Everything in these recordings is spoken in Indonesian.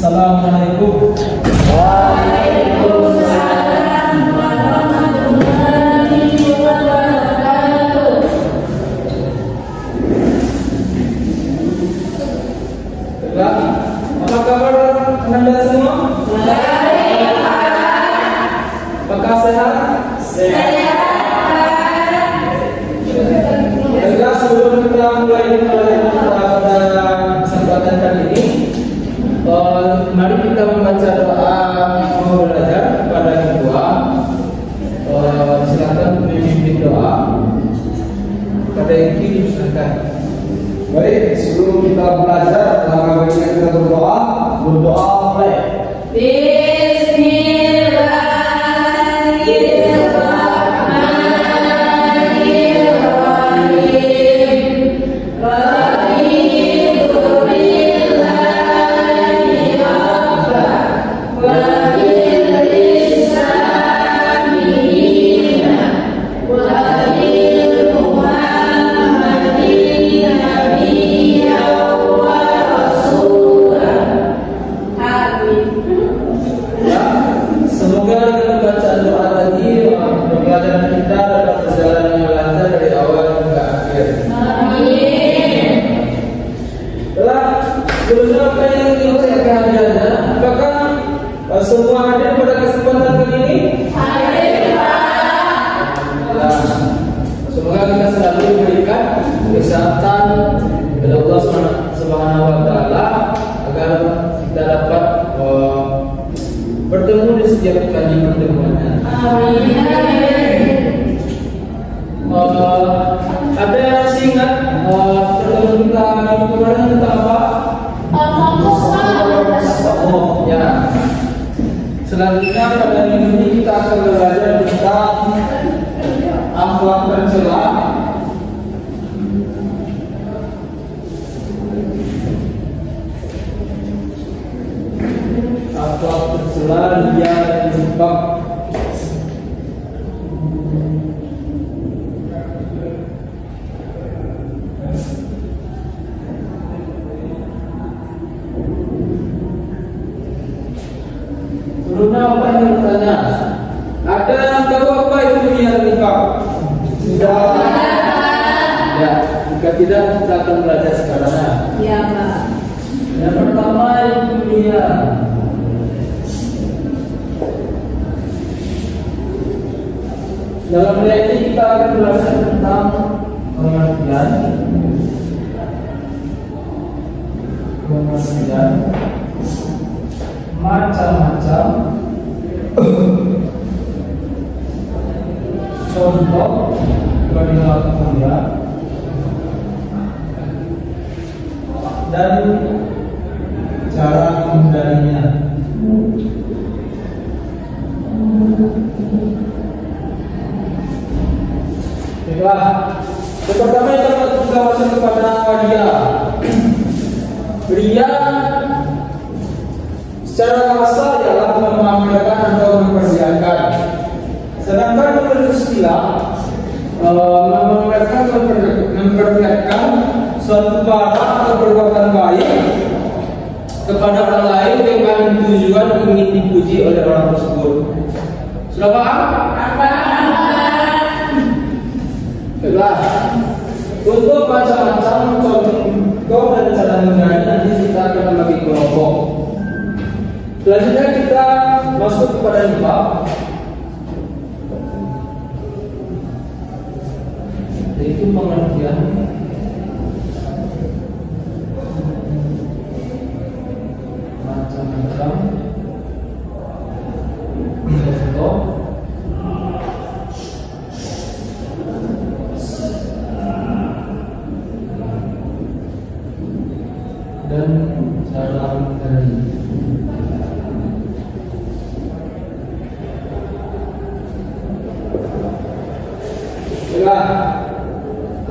Assalamualaikum. Waalaikumsalam warahmatullahi wabarakatuh. Baiklah, apa kabar Anda semua? Baik, Apakah sehat? sehat. Baiklah, sebelum kita mulai pada kesempatan kali ini, mari kita membaca doa mau belajar pada kedua. Silakan memimpin doa. Pada ini silakan. Baik, sebelum kita belajar, bagaimana kita berdoa mulai. Semoga dengan bacaan doa tadi pembelajaran kita dapat berjalan dengan lancar dari awal hingga akhir. Amin. Telah sebelumnya apa yang diucapkan kehadirannya, apakah semua hadir pada kesempatan kali ini? Hadir, Pak. Nah, semoga kita selalu diberikan kesehatan dari Allah Subhanahu wa Ta'ala agar kita dapat bertemu di setiap kali pertemuannya. Amin. Ada yang masih ingat pertemuan kita minggu kemarin tentang apa? Oh ya. Selanjutnya pada minggu ini kita akan belajar tentang akhlak tercela. Akhlak tercela yang infak. Sebelumnya apa yang bertanya? Ada yang tahu apa itu riya infak? Sudah? Ya, jika tidak kita akan belajar sekarang. Ya, Pak. Yang pertama itu riya. Dalam riya ini kita akan belajar tentang pengertian macam-macam contoh perilaku riya dan cara menghindarinya. Baiklah, yang pertama yang dapat kita masuk kepada riya. Riya secara bahasa ialah memamerkan atau memperlihatkan. Sedangkan menurut istilah memamerkan atau memperlihatkan suatu barang atau perbuatan baik kepada orang lain dengan tujuan ingin dipuji oleh orang tersebut. Sudah paham? Baiklah, untuk macam-macam contoh dan cara mengenai nanti kita akan bagi kelompok. Selanjutnya kita masuk kepada infak. Yaitu pengertian macam-macam contoh dan cara mengenai.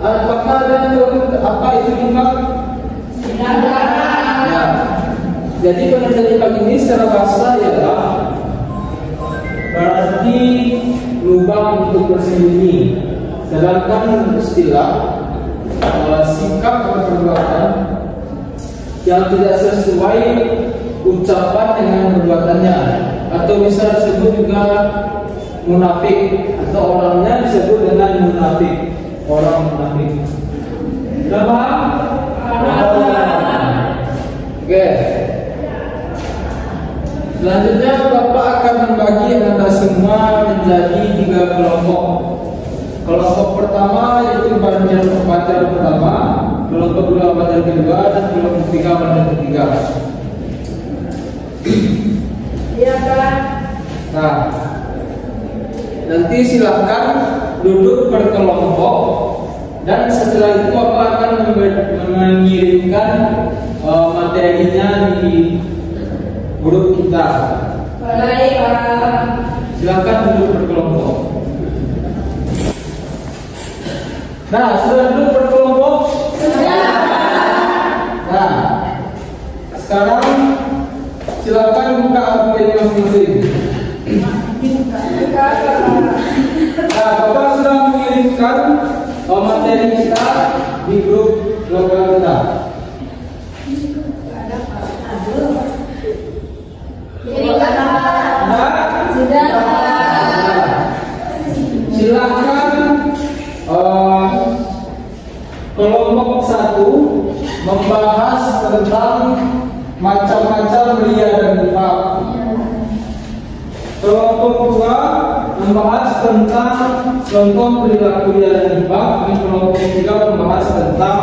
Apakah ada yang tahu apa itu infak? Ya. Jadi pengertian infak ini secara bahasa ialah berarti lubang untuk bersembunyi. Sedangkan istilah sikap atau perbuatan yang tidak sesuai ucapan dengan perbuatannya, atau bisa disebut juga munafik, atau orangnya disebut dengan munafik, orang munafik. Sudah paham? Oke. Selanjutnya Bapak akan membagi Anda semua menjadi 3 kelompok. Kelompok pertama yaitu pelajar pertama, kelompok kedua pelajar kedua, dan kelompok ketiga pelajar ketiga. Iya Pak. Nah, nanti silakan duduk berkelompok, dan setelah itu Bapak akan mengirimkan materinya di grup kita. Baik Pak. Silakan duduk berkelompok. Nah, sudah duduk berkelompok? Sudah. Nah, sekarang silakan buka HP masing-masing. Nah, Bapak sudah mengirimkan materi kita di grup lokal kita. Sudah. Silakan kelompok 1 membahas tentang macam-macam ria dan nifaq. Kelompok 2 membahas tentang contoh perilaku ria dan nifaq, dan kelompok 3 membahas tentang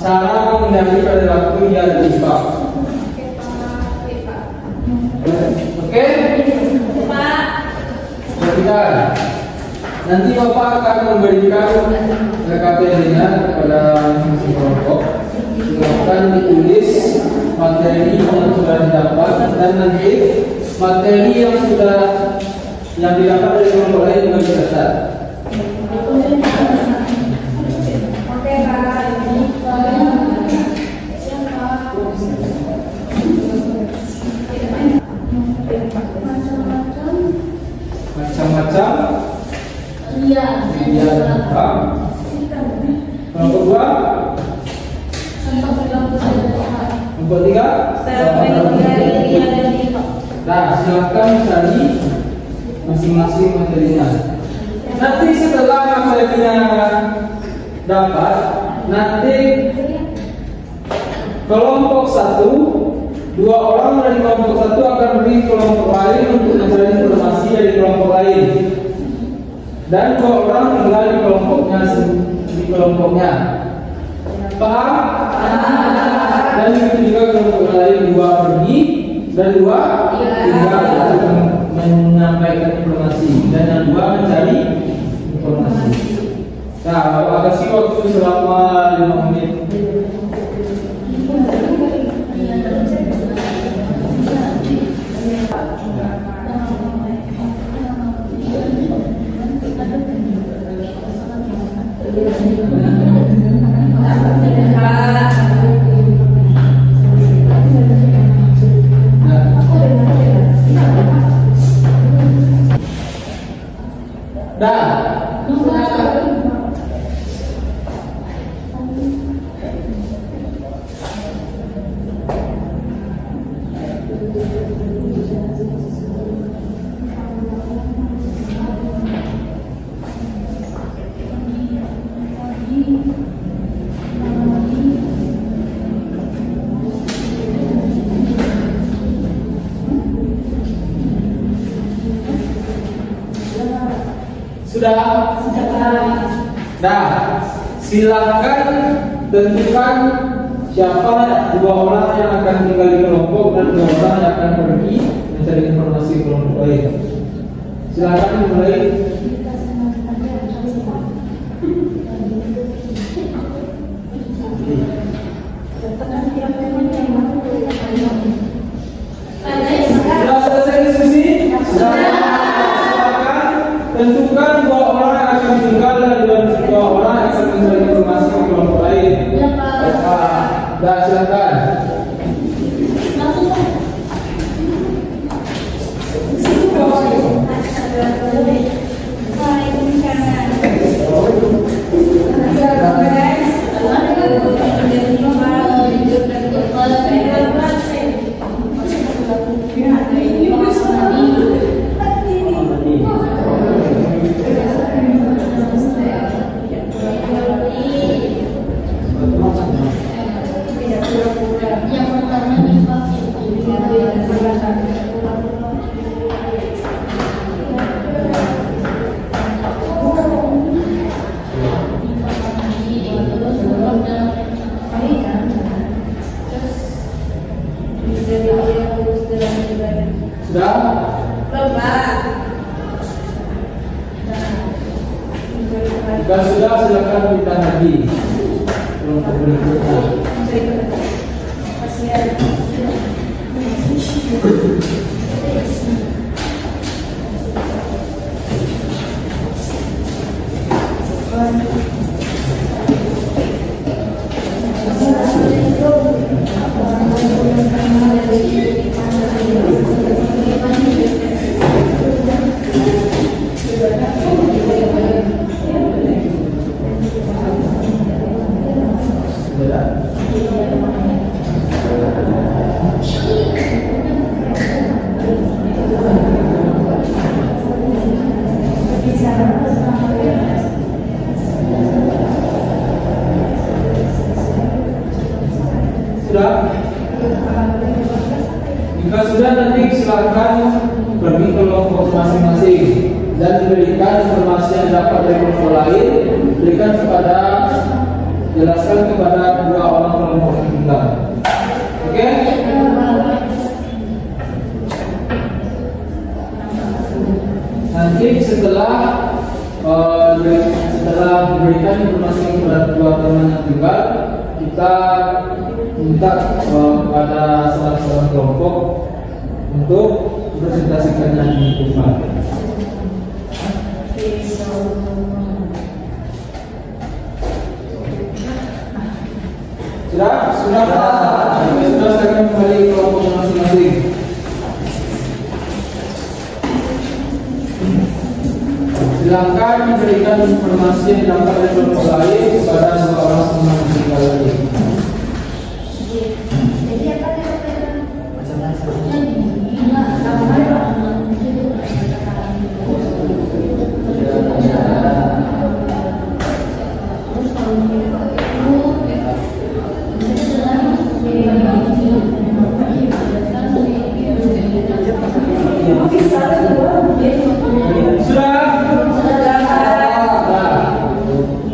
cara menghindari perilaku ria dan nifaq. Oke? Pak. Perhatikan. Nanti Bapak akan memberikan KTP-nya kepada masing kelompok. Silakan ditulis materi yang sudah didapat, dan nanti materi yang didapat dari kelompok lain juga dicatat. Oke Pak. Macam-macam. Iya. Iya. Kelompok 2. Kelompok 3. Nah, silakan cari masing-masing materinya. Nanti setelah materinya dapat, nanti kelompok 1, 2 orang dari kelompok 1 akan pergi ke kelompok lain untuk mencari informasi dari kelompok lain, dan 2 orang tinggal di kelompoknya. Paham? Dan itu juga kelompok lain 2 pergi dan 2 tinggal untuk menyampaikan informasi, dan yang 2 mencari informasi. Nah, Bapak kasih waktu selama 5 menit. Sudah? Nah, silakan tentukan siapa 2 orang yang akan tinggal di kelompok dan 2 orang yang akan pergi mencari informasi kelompok lain. Silakan mulai. Sudah selesai diskusi? Tentukan 2 orang yang akan tinggal dan 2 orang yang akan mencari informasi di kelompok lain. Dah, silakan. Waalaikumsalam. Jika sudah, silakan kita lagi kelompok berikutnya. Jika sudah, nanti silakan pergi ke kelompok masing-masing dan berikan informasi yang dapat dari kelompok lain, berikan kepada, jelaskan kepada dua orang kelompok kita. Oke? Nanti setelah berikan informasi kepada dua teman yang tinggal, kita minta kepada salah satu kelompok untuk presentasikannya di depan. Sudah silakan kembali ke kelompok masing-masing. Silakan diberikan informasi yang dapat dari kelompok lain kepada dua orang teman yang tinggal lagi.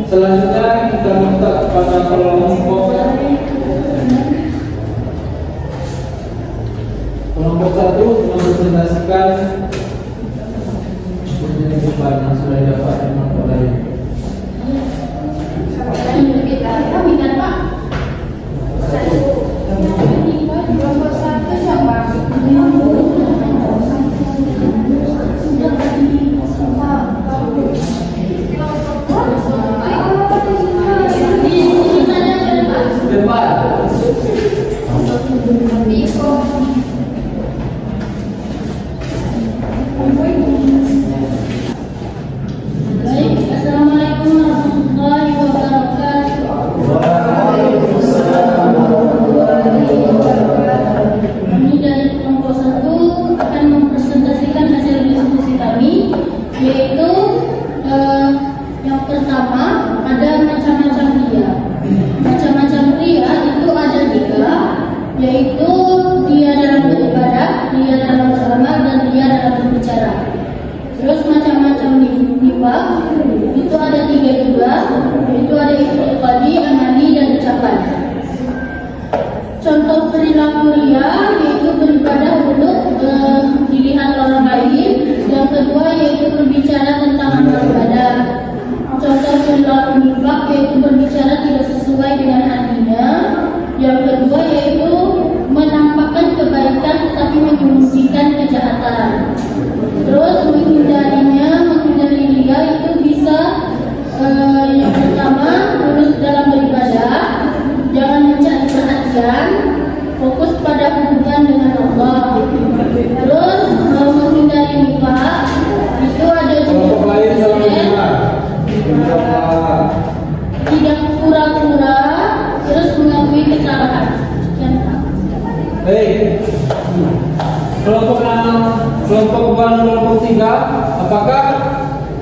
Selanjutnya kita minta kepada kelompok satu mempresentasikan depan yang sudah dapat dari kelompok lain. Assalamualaikum warahmatullahi wabarakatuh. Kami dari kelompok 1 akan mempresentasikan hasil diskusi kami, yaitu yang pertama ada macam-macam ria. Macam-macam ria itu ada 3, yaitu ria dalam beribadah, ria dalam beramal, dan ria dalam berbicara. Terus macam-macam nifaq itu ada 3 juga, yaitu ada i'tiqadi, amali, dan ucapan. Contoh perilaku ria yaitu beribadah untuk dilihat orang lain. Yang kedua yaitu berbicara tentang amal ibadah. Contoh perilaku nifaq yaitu berbicara tidak sesuai dengan hatinya. Yang kedua yaitu menampakkan kebaikan tetapi menyembunyikan kejahatan. Terus menghindari ria itu bisa yang pertama lurus dalam beribadah, jangan mencari perhatian, fokus pada hubungan dengan Allah. Terus menghindari nifaq itu ada 2 kelompok 6, kelompok 2, kelompok 3, apakah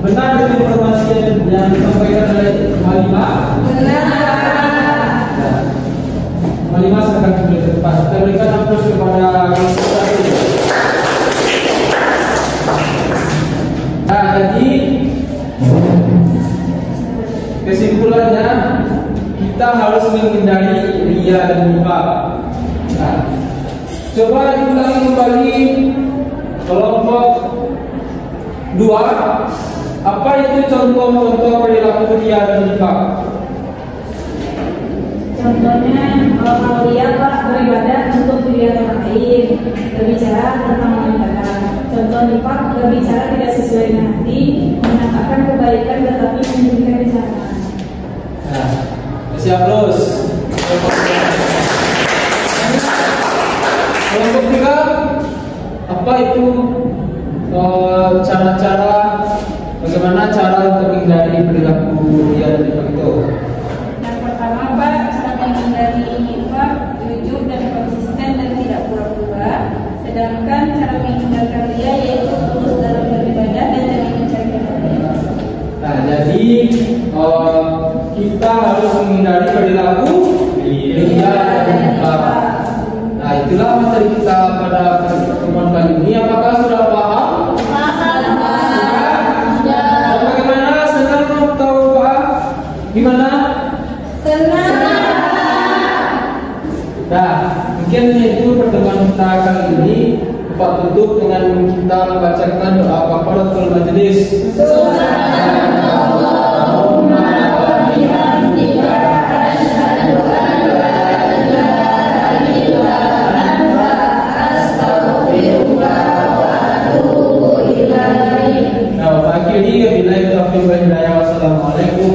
benar dari informasi yang disampaikan oleh Malima? Benar. Malima silakan kembali ke depan. Kita berikan aplaus kepada kelompok 1. Nah, jadi kesimpulannya kita harus menghindari ria dan nifaq. Nah, coba diulangi kembali kelompok 2. Apa itu contoh-contoh perilaku ria dan nifaq? Contohnya kalau dia beribadah untuk dilihat orang lain, berbicara tentang ibadah. Contoh nifaq, berbicara tidak sesuai dengan hati, menampakkan kebaikan tetapi menyembunyikan kejahatan. Nah, kasih aplaus. Kelompok 3, apa itu cara-cara bagaimana cara untuk menghindari perilaku ria dan nifaq itu? Yang pertama, Pak, cara menghindari nifaq, jujur dan konsisten dan tidak pura-pura. Sedangkan cara menghindarkan ria yaitu tulus dalam beribadah dan jangan mencari kemuliaan. Nah, jadi kita harus menghindari perilaku ria dan nifaq. Nah, itulah materi kita pada pertemuan kali ini. Apakah sudah paham? Sudah. Bagaimana? Senang atau paham? Gimana? Nah, mungkin itu pertemuan kita kali ini. Bapak tutup dengan kita membacakan doa kafaratul majelis. Nah, akhirnya bila itu Wassalamualaikum